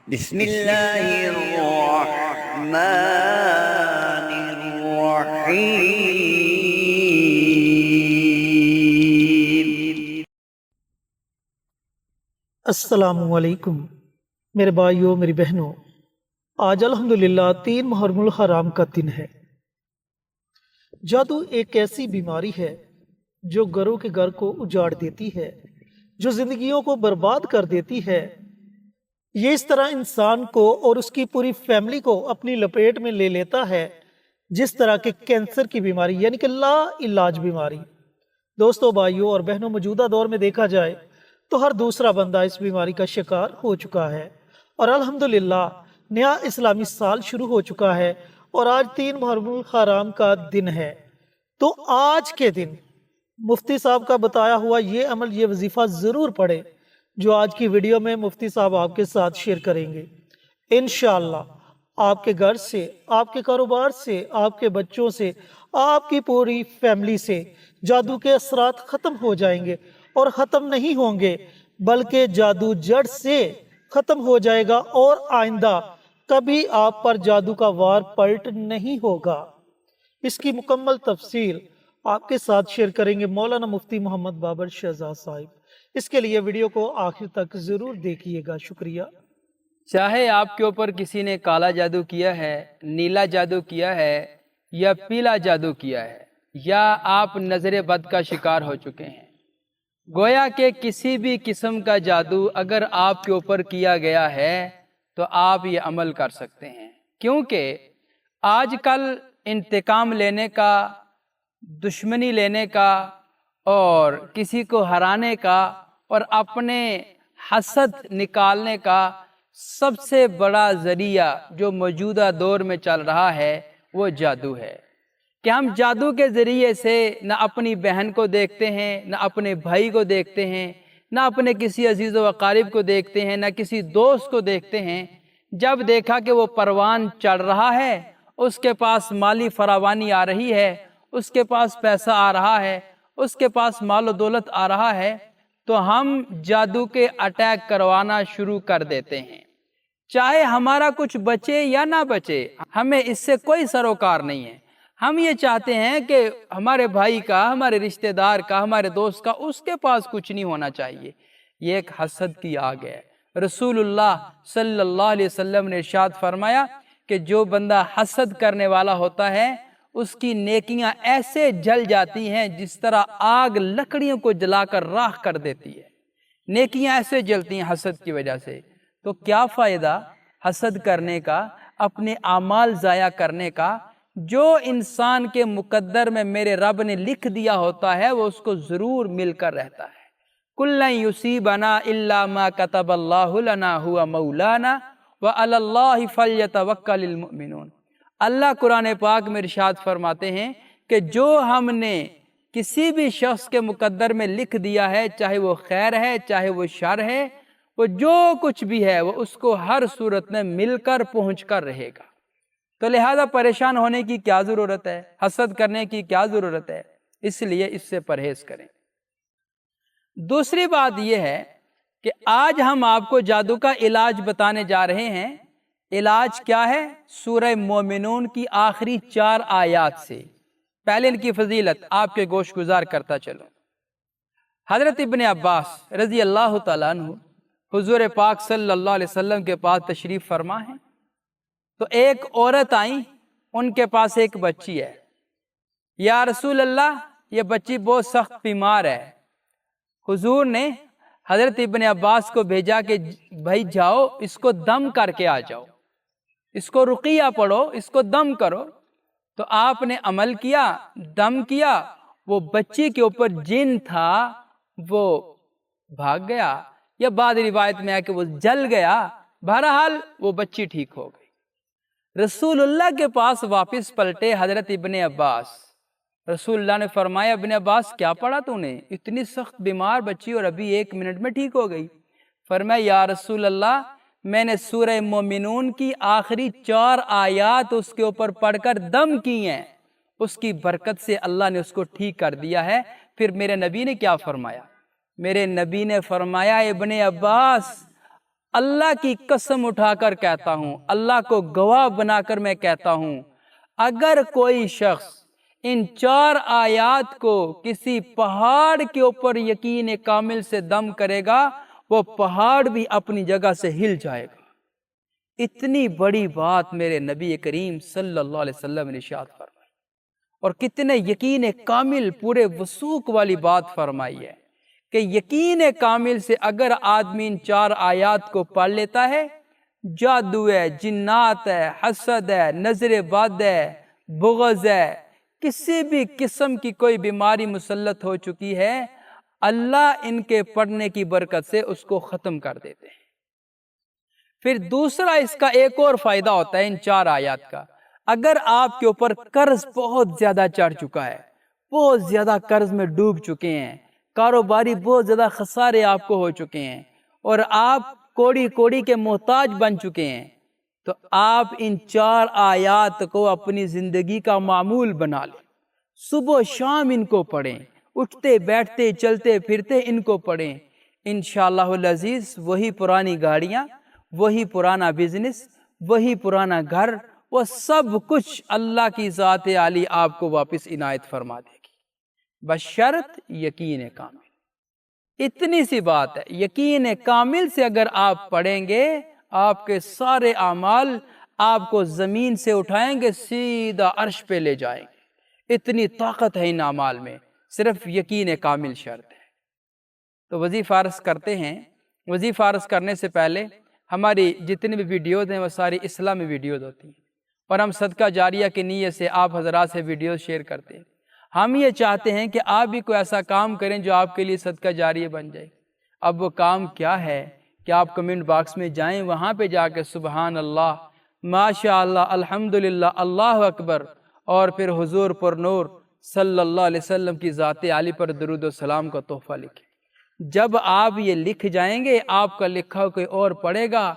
بسم اللہ الرحمن الرحیم۔ السلام علیکم میرے بھائیوں، میری بہنوں، آج الحمدللہ 3 محرم الحرام کا دن ہے۔ جادو ایک ایسی بیماری ہے جو گھروں کے گھر کو اجاڑ دیتی ہے، جو زندگیوں کو برباد کر دیتی ہے۔ یہ اس طرح انسان کو اور اس کی پوری فیملی کو اپنی لپیٹ میں لے لیتا ہے جس طرح کہ کینسر کی بیماری، یعنی کہ لا علاج بیماری۔ دوستو، بھائیوں اور بہنوں، موجودہ دور میں دیکھا جائے تو ہر دوسرا بندہ اس بیماری کا شکار ہو چکا ہے، اور الحمدللہ نیا اسلامی سال شروع ہو چکا ہے اور آج 3 محرم الحرام کا دن ہے۔ تو آج کے دن مفتی صاحب کا بتایا ہوا یہ عمل، یہ وظیفہ ضرور پڑھیں جو آج کی ویڈیو میں مفتی صاحب آپ کے ساتھ شیئر کریں گے۔ انشاءاللہ آپ کے گھر سے، آپ کے کاروبار سے، آپ کے بچوں سے، آپ کی پوری فیملی سے جادو کے اثرات ختم ہو جائیں گے، اور ختم نہیں ہوں گے بلکہ جادو جڑ سے ختم ہو جائے گا، اور آئندہ کبھی آپ پر جادو کا وار پلٹ نہیں ہوگا۔ اس کی مکمل تفصیل آپ کے ساتھ شیئر کریں گے مولانا مفتی محمد بابر شہزاد صاحب۔ اس کے لیے ویڈیو کو آخر تک ضرور دیکھیے گا۔ شکریہ۔ چاہے آپ کے اوپر کسی نے کالا جادو کیا ہے، نیلا جادو کیا ہے، یا پیلا جادو کیا ہے، یا آپ نظر بد کا شکار ہو چکے ہیں، گویا کہ کسی بھی قسم کا جادو اگر آپ کے اوپر کیا گیا ہے تو آپ یہ عمل کر سکتے ہیں، کیونکہ آج کل انتقام لینے کا، دشمنی لینے کا، اور کسی کو ہرانے کا، اور اپنے حسد نکالنے کا سب سے بڑا ذریعہ جو موجودہ دور میں چل رہا ہے وہ جادو ہے، کہ ہم جادو کے ذریعے سے نہ اپنی بہن کو دیکھتے ہیں، نہ اپنے بھائی کو دیکھتے ہیں، نہ اپنے کسی عزیز و اقارب کو دیکھتے ہیں، نہ کسی دوست کو دیکھتے ہیں۔ جب دیکھا کہ وہ پروان چڑھ رہا ہے، اس کے پاس مالی فراوانی آ رہی ہے، اس کے پاس پیسہ آ رہا ہے، اس کے پاس مال و دولت آ رہا ہے، تو ہم جادو کے اٹیک کروانا شروع کر دیتے ہیں، چاہے ہمارا کچھ بچے یا نہ بچے، ہمیں اس سے کوئی سروکار نہیں ہے۔ ہم یہ چاہتے ہیں کہ ہمارے بھائی کا، ہمارے رشتہ دار کا، ہمارے دوست کا، اس کے پاس کچھ نہیں ہونا چاہیے۔ یہ ایک حسد کی آگ ہے۔ رسول اللہ صلی اللہ علیہ وسلم نے ارشاد فرمایا کہ جو بندہ حسد کرنے والا ہوتا ہے اس کی نیکیاں ایسے جل جاتی ہیں جس طرح آگ لکڑیوں کو جلا کر راکھ کر دیتی ہے، نیکیاں ایسے جلتی ہیں حسد کی وجہ سے۔ تو کیا فائدہ حسد کرنے کا، اپنے اعمال ضائع کرنے کا؟ جو انسان کے مقدر میں میرے رب نے لکھ دیا ہوتا ہے وہ اس کو ضرور مل کر رہتا ہے۔ کُلًّا یُصِیبَنَا إِلَّا مَا كَتَبَ اللَّهُ لَنَا هُوَ مَوْلَانَا وَعَلَى اللَّهِ فَلْيَتَوَکَّلِ الْمُؤْمِنُونَ۔ اللہ قرآن پاک میں ارشاد فرماتے ہیں کہ جو ہم نے کسی بھی شخص کے مقدر میں لکھ دیا ہے، چاہے وہ خیر ہے چاہے وہ شر ہے، وہ جو کچھ بھی ہے وہ اس کو ہر صورت میں مل کر پہنچ کر رہے گا۔ تو لہذا پریشان ہونے کی کیا ضرورت ہے، حسد کرنے کی کیا ضرورت ہے؟ اس لیے اس سے پرہیز کریں۔ دوسری بات یہ ہے کہ آج ہم آپ کو جادو کا علاج بتانے جا رہے ہیں۔ علاج کیا ہے؟ سورہ مومنون کی آخری 4 آیات سے۔ پہلے ان کی فضیلت آپ کے گوش گزار کرتا چلو۔ حضرت ابن عباس رضی اللہ تعالیٰ عنہ حضور پاک صلی اللہ علیہ وسلم کے پاس تشریف فرما ہے، تو ایک عورت آئیں، ان کے پاس ایک بچی ہے۔ یا رسول اللہ، یہ بچی بہت سخت بیمار ہے۔ حضور نے حضرت ابن عباس کو بھیجا کہ بھائی جاؤ اس کو دم کر کے آ جاؤ، اس کو رقیہ پڑھو، اس کو دم کرو۔ تو آپ نے عمل کیا، دم کیا، وہ بچی کے اوپر جن تھا وہ بھاگ گیا، یا بعد روایت میں ہے کہ وہ جل گیا۔ بہرحال وہ بچی ٹھیک ہو گئی۔ رسول اللہ کے پاس واپس پلٹے حضرت ابن عباس۔ رسول اللہ نے فرمایا ابن عباس کیا پڑھا تو نے؟ اتنی سخت بیمار بچی اور ابھی 1 منٹ میں ٹھیک ہو گئی۔ فرمایا یا رسول اللہ، میں نے سورہ مومنون کی آخری 4 آیات اس کے اوپر پڑھ کر دم کی ہیں، اس کی برکت سے اللہ نے اس کو ٹھیک کر دیا ہے۔ پھر میرے نبی نے کیا فرمایا؟ میرے نبی نے فرمایا ابن عباس، اللہ کی قسم اٹھا کر کہتا ہوں، اللہ کو گواہ بنا کر میں کہتا ہوں، اگر کوئی شخص ان 4 آیات کو کسی پہاڑ کے اوپر یقین کامل سے دم کرے گا، وہ پہاڑ بھی اپنی جگہ سے ہل جائے گا۔ اتنی بڑی بات میرے نبی کریم صلی اللہ علیہ وسلم نے ارشاد فرمائی، اور کتنے یقین کامل پورے وثوق والی بات فرمائی ہے کہ یقین کامل سے اگر آدمی ان 4 آیات کو پڑھ لیتا ہے، جادو ہے، جنات ہے، حسد ہے، نظر بد ہے، بغض ہے، کسی بھی قسم کی کوئی بیماری مسلط ہو چکی ہے، اللہ ان کے پڑھنے کی برکت سے اس کو ختم کر دیتے ہیں۔ پھر دوسرا اس کا ایک اور فائدہ ہوتا ہے ان 4 آیات کا، اگر آپ کے اوپر قرض بہت زیادہ چڑھ چکا ہے، بہت زیادہ قرض میں ڈوب چکے ہیں، کاروباری بہت زیادہ خسارے آپ کو ہو چکے ہیں، اور آپ کوڑی کوڑی کے محتاج بن چکے ہیں، تو آپ ان 4 آیات کو اپنی زندگی کا معمول بنا لیں، صبح و شام ان کو پڑھیں، اٹھتے بیٹھتے چلتے پھرتے ان کو پڑھیں، انشاءاللہ العزیز وہی پرانی گاڑیاں، وہی پرانا بزنس، وہی پرانا گھر، وہ سب کچھ اللہ کی ذات عالی آپ کو واپس عنایت فرما دے گی، بشرط یقین کامل۔ اتنی سی بات ہے، یقین کامل سے اگر آپ پڑھیں گے، آپ کے سارے اعمال آپ کو زمین سے اٹھائیں گے، سیدھا عرش پہ لے جائیں گے، اتنی طاقت ہے ان اعمال میں، صرف یقین کامل شرط ہے۔ تو وظیفہ عرض کرتے ہیں، وظیفہ عرض کرنے سے پہلے ہماری جتنی بھی ویڈیوز ہیں وہ ساری اسلامی ویڈیوز ہوتی ہیں، اور ہم صدقہ جاریہ کی نیت سے آپ حضرات سے ویڈیوز شیئر کرتے ہیں۔ ہم یہ چاہتے ہیں کہ آپ بھی کوئی ایسا کام کریں جو آپ کے لیے صدقہ جاریہ بن جائے۔ اب وہ کام کیا ہے کہ آپ کمنٹ باکس میں جائیں، وہاں پہ جا کے سبحان اللہ، ماشاء اللہ، الحمدللہ، اللہ اکبر، اور پھر حضور پر نور صلی اللہ علیہ وسلم کی ذات عالی پر درود و سلام کا تحفہ لکھیں۔ جب آپ یہ لکھ جائیں گے، آپ کا لکھا کوئی اور پڑھے گا،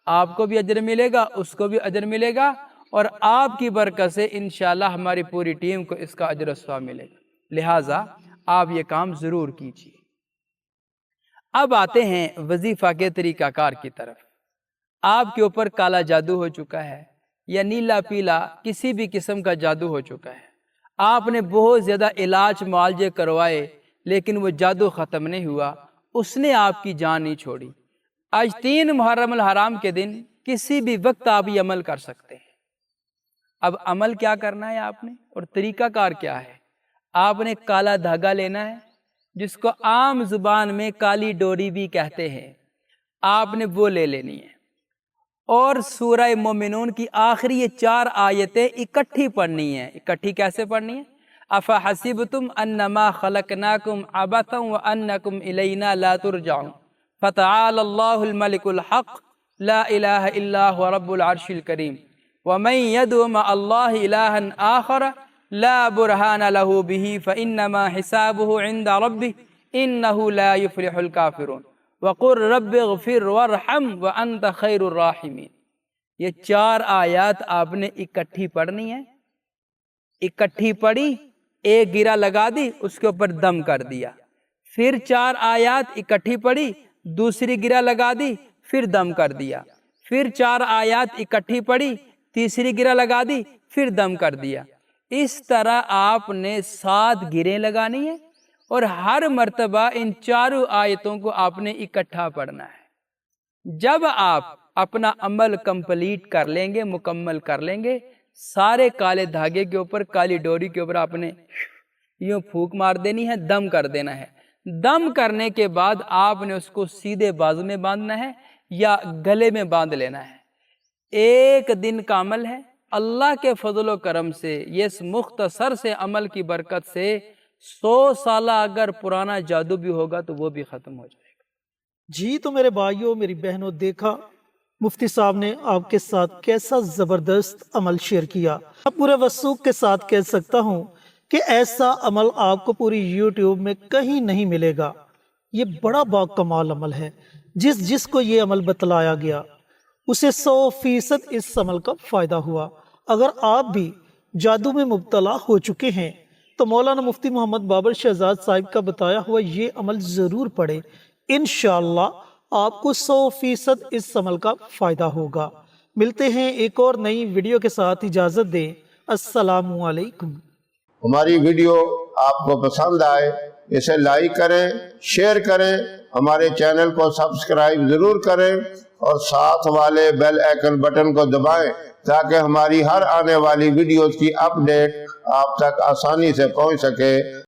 آپ کو بھی اجر ملے گا، اس کو بھی اجر ملے گا، اور آپ کی برکت سے انشاءاللہ ہماری پوری ٹیم کو اس کا اجر و ثواب ملے گا۔ لہٰذا آپ یہ کام ضرور کیجیے۔ اب آتے ہیں وظیفہ کے طریقہ کار کی طرف۔ آپ کے اوپر کالا جادو ہو چکا ہے، یا نیلا پیلا کسی بھی قسم کا جادو ہو چکا ہے، آپ نے بہت زیادہ علاج معالجے کروائے لیکن وہ جادو ختم نہیں ہوا، اس نے آپ کی جان نہیں چھوڑی۔ آج 3 محرم الحرام کے دن کسی بھی وقت آپ یہ عمل کر سکتے ہیں۔ اب عمل کیا کرنا ہے آپ نے، اور طریقہ کار کیا ہے؟ آپ نے کالا دھاگا لینا ہے، جس کو عام زبان میں کالی ڈوری بھی کہتے ہیں، آپ نے وہ لے لینی ہے، اور سورہ مومنون کی آخری یہ 4 آیتیں اکٹھی پڑھنی ہیں۔ اکٹھی کیسے پڑھنی ہے؟ افحسبتم انما خلقناکم عبثا وانکم الینا لا ترجعون فتعالى اللہ الملک الحق لا الہ الا هو رب العرش الکریم ومن يدع مع اللہ الہا آخر لا برہان له به فانما حسابه عند ربه انه لا يفلح الكافرون وقل رب اغفر وارحم وانت خیر الراحمین۔ یہ 4 آیات آپ نے اکٹھی پڑھنی ہے، اکٹھی پڑھی، ایک گرہ لگا دی، اس کے اوپر دم کر دیا، پھر 4 آیات اکٹھی پڑھی، دوسری گرہ لگا دی، پھر دم کر دیا، پھر 4 آیات اکٹھی پڑھی، تیسری گرہ لگا دی، پھر دم کر دیا۔ اس طرح آپ نے 7 گرہیں لگانی ہیں، اور ہر مرتبہ ان 4 آیتوں کو آپ نے اکٹھا پڑھنا ہے۔ جب آپ اپنا عمل کمپلیٹ کر لیں گے، مکمل کر لیں گے، سارے کالے دھاگے کے اوپر، کالی ڈوری کے اوپر آپ نے یوں پھونک مار دینی ہے، دم کر دینا ہے۔ دم کرنے کے بعد آپ نے اس کو سیدھے بازو میں باندھنا ہے یا گلے میں باندھ لینا ہے۔ 1 دن کا عمل ہے، اللہ کے فضل و کرم سے یہ اس مختصر سے عمل کی برکت سے 100 سالہ اگر پرانا جادو بھی ہوگا تو وہ بھی ختم ہو جائے گا۔ جی تو میرے بھائیوں، میری بہنوں، دیکھا مفتی صاحب نے آپ کے ساتھ کیسا زبردست عمل شیئر کیا۔ اب پورے وثوق کے ساتھ کہہ سکتا ہوں کہ ایسا عمل آپ کو پوری یوٹیوب میں کہیں نہیں ملے گا۔ یہ بڑا باکمال عمل ہے۔ جس کو یہ عمل بتلایا گیا اسے 100% اس عمل کا فائدہ ہوا۔ اگر آپ بھی جادو میں مبتلا ہو چکے ہیں تو مولانا مفتی محمد بابر شہزاد صاحب کا بتایا ہوا یہ عمل ضرور پڑھیں، انشاءاللہ آپ کو 100% اس عمل کا فائدہ ہوگا۔ ملتے ہیں ایک اور نئی ویڈیو کے ساتھ، اجازت دیں، السلام علیکم۔ ہماری ویڈیو آپ کو پسند آئے اسے لائک کریں، شیئر کریں، ہمارے چینل کو سبسکرائب ضرور کریں اور ساتھ والے بیل آئیکن بٹن کو دبائیں تاکہ ہماری ہر آنے والی ویڈیوز کی اپ ڈیٹ آپ تک آسانی سے پہنچ سکے۔